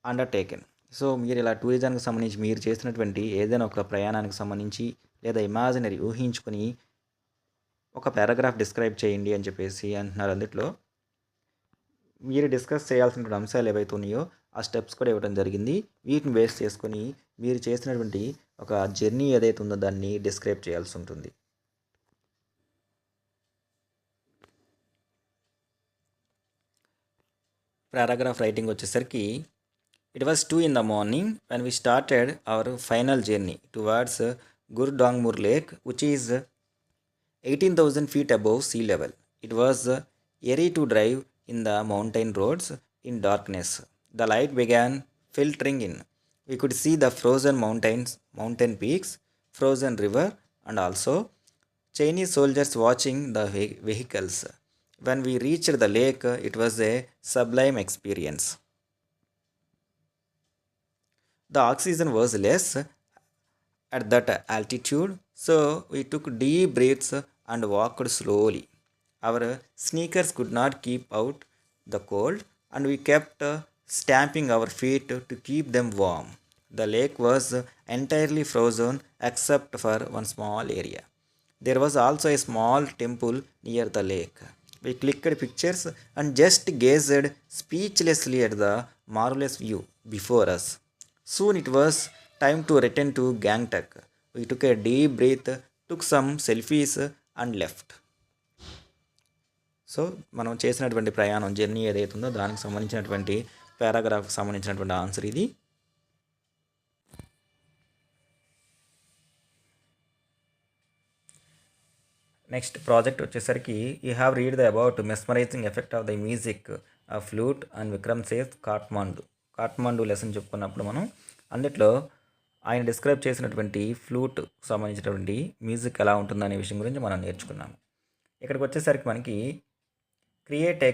undertaken. So మీరు ఇలా టూరిజానికి సంబంధించి మీరు చేసినటువంటి ఏదైనా ఒక ప్రయాణానికి సంబంధించి లేదా ఇమాజినరీ ఊహించుకొని ఒక పారాగ్రాఫ్ డిస్క్రైబ్ చేయండి అని చెప్పేసి అంటున్నారు. అందులో మీరు డిస్కస్ చేయాల్సినటువంటి అంశాలు ఏవైతే ఉన్నాయో ఆ స్టెప్స్ కూడా ఇవ్వడం జరిగింది. వీటిని బేస్ చేసుకొని మీరు చేసినటువంటి ఒక జర్నీ ఏదైతే ఉందో దాన్ని డిస్క్రైబ్ చేయాల్సి ఉంటుంది. పారాగ్రాఫ్ రైటింగ్ వచ్చేసరికి it was 2 in the morning when we started our final journey towards Gurdangmur Lake, which is 18,000 feet above sea level. It was eerie to drive in the mountain roads in darkness. The light began filtering in. We could see the frozen mountain peaks, frozen river, and also Chinese soldiers watching the vehicles. When we reached the lake, it was a sublime experience. The oxygen was less at that altitude, so we took deep breaths and walked slowly. Our sneakers could not keep out the cold, and we kept stamping our feet to keep them warm. The lake was entirely frozen except for one small area. There was also a small temple near the lake. We clicked pictures and just gazed speechlessly at the marvelous view before us. Soon it was time to return to Gangtok. We took a deep breath, took some selfies and left. So మనం చేసినటువంటి ప్రయాణం journey ఏదైతే ఉందో దానికి సంబంధించినటువంటి పారాగ్రాఫ్కి సంబంధించినటువంటి answer ఇది. Next project వచ్చేసరికి you have read the about mesmerising effect of the music a flute and Vikram says Kathmandu lesson చెప్పుకున్నప్పుడు మనం అందులో ఆయన డిస్క్రైబ్ చేసినటువంటి ఫ్లూట్ సంబంధించినటువంటి మ్యూజిక్ ఎలా ఉంటుందనే విషయం గురించి మనం నేర్చుకున్నాము. ఇక్కడికి వచ్చేసరికి మనకి create a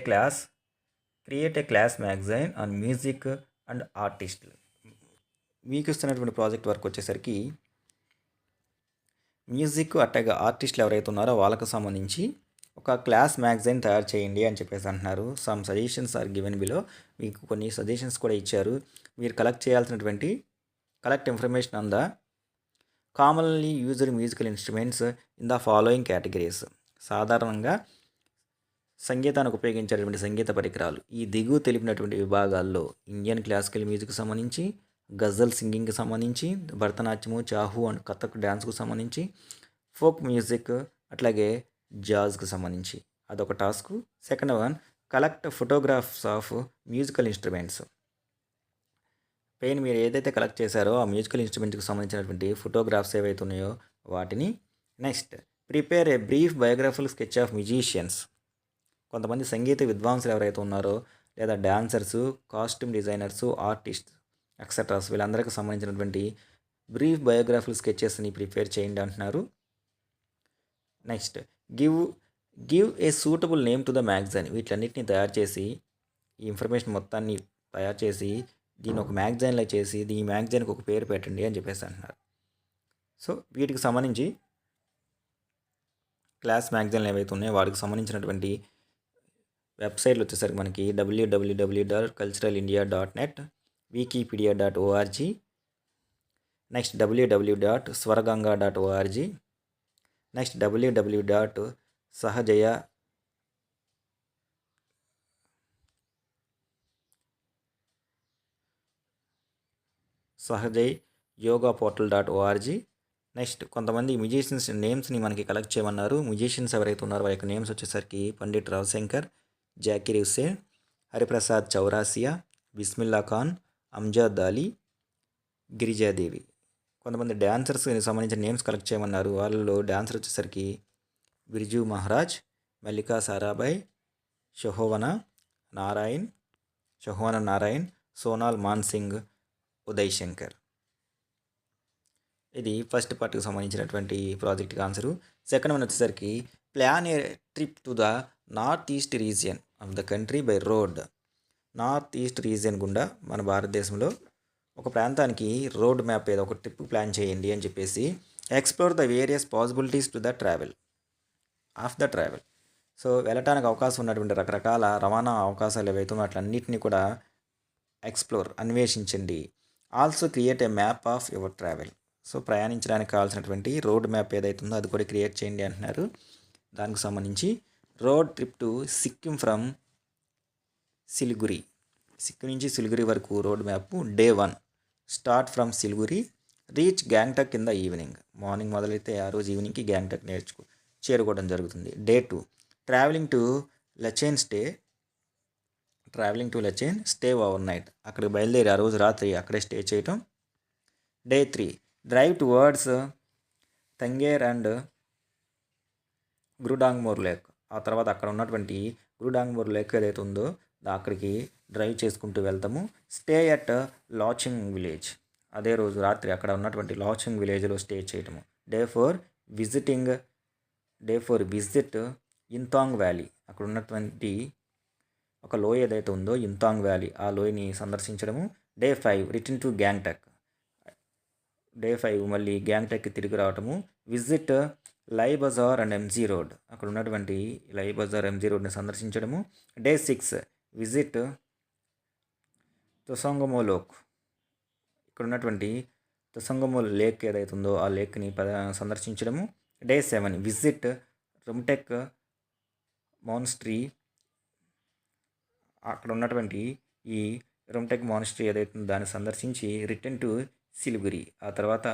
class magazine on music and artist. మీకు ఇస్తున్నటువంటి ప్రాజెక్ట్ వర్క్ వచ్చేసరికి మ్యూజిక్ అట్టగా ఆర్టిస్టులు ఎవరైతే ఉన్నారో వాళ్ళకు సంబంధించి ఒక క్లాస్ మ్యాగజైన్ తయారు చేయండి అని చెప్పేసి అంటున్నారు. Some suggestions are given below. మీకు కొన్ని సజెషన్స్ కూడా ఇచ్చారు. మీరు collect information on the commonly used musical instruments in the following categories. సాధారణంగా సంగీతానికి ఉపయోగించేటువంటి సంగీత పరికరాలు ఈ దిగువ తెలిపినటువంటి విభాగాల్లో ఇండియన్ క్లాసికల్ మ్యూజిక్కి సంబంధించి, గజల్ సింగింగ్కి సంబంధించి, భరతనాట్యము, చాహు అండ్ కథక్ డ్యాన్స్కు సంబంధించి, ఫోక్ మ్యూజిక్ అట్లాగే జాజ్కి సంబంధించి అదొక task. Second one collect photographs of musical instruments. మీరు ఏదైతే కలెక్ట్ చేశారో ఆ మ్యూజికల్ ఇన్స్ట్రుమెంట్కి సంబంధించినటువంటి ఫోటోగ్రాఫ్స్ ఏవైతే ఉన్నాయో వాటిని. Next prepare a brief biographical sketch of musicians. కొంతమంది సంగీత విద్వాంసులు ఎవరైతే ఉన్నారో లేదా డాన్సర్సు, కాస్ట్యూమ్ డిజైనర్సు, ఆర్టిస్ట్ ఎక్సెట్రాస్ వీళ్ళందరికీ సంబంధించినటువంటి బ్రీఫ్ బయోగ్రఫికల్ స్కెచెస్ని ప్రిపేర్ చేయండి అంటున్నారు. Next give a suitable name to the magazine. వీటన్నిటిని తయారు చేసి ఈ ఇన్ఫర్మేషన్ మొత్తాన్ని తయారు చేసి దీన్ని ఒక మ్యాగజైన్లో చేసి ఈ మ్యాగజైన్కి ఒక పేరు పెట్టండి అని చెప్పేసి అంటున్నారు. సో వీటికి సంబంధించి క్లాస్ మ్యాగజైన్లు ఏవైతే ఉన్నాయో వాటికి సంబంధించినటువంటి వెబ్సైట్లు వచ్చేసరికి మనకి www.culturalindia.net, wikipedia.org, next www.swarganga.org, next sahajyogaportal.org. Next కొంతమంది మ్యూజిషియన్స్ నేమ్స్ని మనకి కలెక్ట్ చేయమన్నారు. మ్యూజిషియన్స్ ఎవరైతే ఉన్నారో వాళ్ళ యొక్క నేమ్స్ వచ్చేసరికి పండిట్ రవిశంకర్, జాకిర్ హుస్సేన్, హరిప్రసాద్ చౌరాసియా, బిస్మిల్లా ఖాన్, అమ్జద్ అలీ, గిరిజాదేవి. కొంతమంది డ్యాన్సర్స్కి సంబంధించిన నేమ్స్ కలెక్ట్ చేయమన్నారు. వాళ్ళలో డ్యాన్సర్ వచ్చేసరికి బిర్జు మహారాజ్, మల్లికా సారాభాయ్, షహోవన నారాయణ్, సోనాల్ మాన్సింగ్, ఉదయ్ శంకర్. ఇది ఫస్ట్ పార్ట్కి సంబంధించినటువంటి ప్రాజెక్ట్కి ఆన్సరు. సెకండ్ వన్ వచ్చేసరికి plan A trip to the north east region of the country by road. North east region గుండా మన భారతదేశంలో ఒక ప్రాంతానికి రోడ్ మ్యాప్ ఏదో ఒక ట్రిప్ ప్లాన్ చేయండి అని చెప్పేసి explore the various possibilities to the travel. So వెళ్ళటానికి అవకాశం ఉన్నటువంటి రకరకాల రవాణా అవకాశాలు ఏవైతే అట్లన్నింటినీ కూడా అన్వేషించండి. Also create a map of your travel. So ప్రయాణించడానికి కావాల్సినటువంటి రోడ్ మ్యాప్ ఏదైతే ఉందో అది కూడా క్రియేట్ చేయండి అంటున్నారు. దానికి సంబంధించి road trip to Sikkim from Siliguri. Sikkim నుంచి సిలిగురి వరకు road map. Day 1 start from Siliguri, reach Gangtok in the evening. Morning మొదలైతే ఆ రోజు ఈవినింగ్కి గ్యాంగ్టక్ చేరుకోవడం జరుగుతుంది. Day 2 travelling to Lachen stay overnight. అక్కడికి బయలుదేరి ఆ రోజు రాత్రి అక్కడే స్టే చేయటం. డే 3 డ్రైవ్ టువర్డ్స్ తంగేర్ అండ్ గురుడాంగ్మోర్ లేక్. ఆ తర్వాత అక్కడ ఉన్నటువంటి గురుడాంగ్మోర్ లేక్ ఏదైతే ఉందో అక్కడికి డ్రైవ్ చేసుకుంటూ వెళ్తాము. Stay at Lachung village. అదే రోజు రాత్రి అక్కడ ఉన్నటువంటి లాచింగ్ విలేజ్లో స్టే చేయటము. Day 4 visit Yumthang valley. అక్కడ ఉన్నటువంటి ఒక లోయ ఏదైతే ఉందో ఇంతాంగ్ వ్యాలీ, ఆ లోయని సందర్శించడము. Day 5 return to Gangtok. Day 5 మళ్ళీ గ్యాంగ్టక్కి తిరిగి రావటము. విజిట్ లై బజార్ అండ్ ఎంజీ రోడ్. అక్కడ ఉన్నటువంటి లై బజార్, ఎంజీ రోడ్ని సందర్శించడము. Day 6 visit Tsomgo lake. ఇక్కడ ఉన్నటువంటి తొసంగమో లేక్ ఏదైతే ఉందో ఆ లేక్ని సందర్శించడము. Day 7 visit Rumtek monastery. అక్కడ ఉన్నటువంటి ఈ రుమ్టెక్ మానిస్ట్రీ ఏదైతే ఉందో దాన్ని సందర్శించి రిటర్న్ టు సిలిగురి. ఆ తర్వాత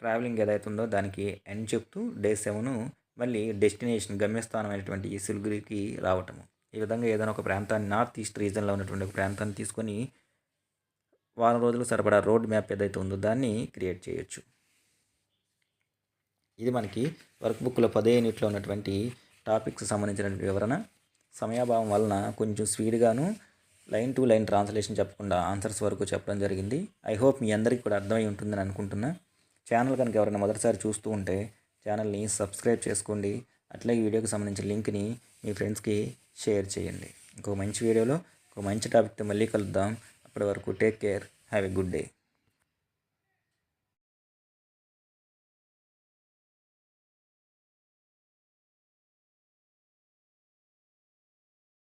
ట్రావెలింగ్ ఏదైతే ఉందో దానికి ఎండ్ చెప్తూ డే 7 మళ్ళీ డెస్టినేషన్ గమ్యస్థానం అయినటువంటి సిలిగురికి రావటము. ఈ విధంగా ఏదైనా ఒక ప్రాంతాన్ని, నార్త్ ఈస్ట్ రీజన్లో ఉన్నటువంటి ఒక ప్రాంతాన్ని తీసుకొని వారం రోజులు సరిపడా రోడ్ మ్యాప్ ఏదైతే ఉందో దాన్ని క్రియేట్ చేయొచ్చు. ఇది మనకి వర్క్ బుక్లో 10 యూనిట్లో ఉన్నటువంటి టాపిక్స్ సంబంధించిన వివరణ. సమయాభావం వలన కొంచెం స్పీడ్గాను లైన్ టు లైన్ ట్రాన్స్లేషన్ చెప్పకుండా ఆన్సర్స్ వరకు చెప్పడం జరిగింది. ఐ హోప్ మీ అందరికీ కూడా అర్థమై ఉంటుందని అనుకుంటున్నా. ఛానల్ కనుక ఎవరైనా మొదటిసారి చూస్తూ ఉంటే ఛానల్ని సబ్స్క్రైబ్ చేసుకోండి. అట్లాగే వీడియోకి సంబంధించిన లింక్ని మీ ఫ్రెండ్స్కి షేర్ చేయండి. ఇంకో మంచి వీడియోలో ఇంకో మంచి టాపిక్తో మళ్ళీ కలుద్దాం. అప్పటి వరకు take care, have a good day.